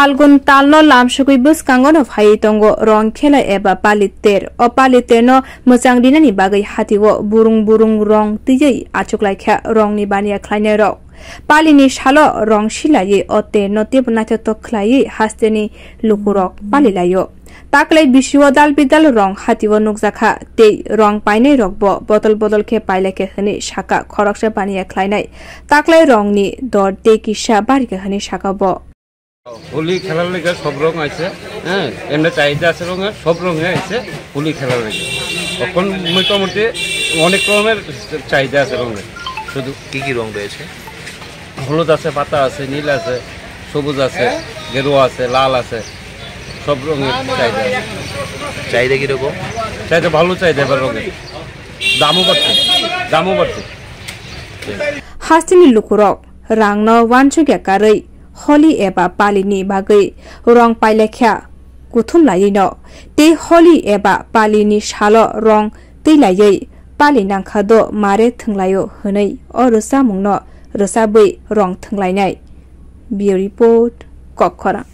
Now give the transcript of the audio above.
Falgun talno lamsukui buskango no phai tongo rong khela eba paliter o paliter no mojang dinani bagai hatiwo burung rong tijei achuklai kha rong ni bania khlainai rok palini shalo rong silai ote note bunathe to khlai hasteni lukurok palilayo taklai bishiwo dal bidal rong hatiwo nukjakha tei rong painai rokbo botol khe pailake khani shaka khorokse bania khlainai taklai rong ni dor te kisa barike khani shaka bo Holi খেলার লেগে সব রং আছে হ্যাঁ এমনি চাহিদা আছে রঙের সব রঙে আছে হোলি খেলার লেগে তখন মোটামুটি অনেক রকমের চাহিদা আছে রঙের শুধু কি রং রয়েছে হলুদ আছে পাতা আছে নীল আছে সবুজ আছে গেরুয়া আছে লাল আছে সব রঙের চাহিদা কীরকম চাহিদা ভালো চাহিদা এবার রঙের দামও বাড়ছে হাস্তিনি লুকুরক রাংন ওয়ানচুগে কারৈ Holi eba palini bagai rong pailekha kuthum laino te holi eba palini shalo rong teilayei palinang khado mare thunglayo hunai orusa mungno rusabui rong thunglainai Bureau report Kokkora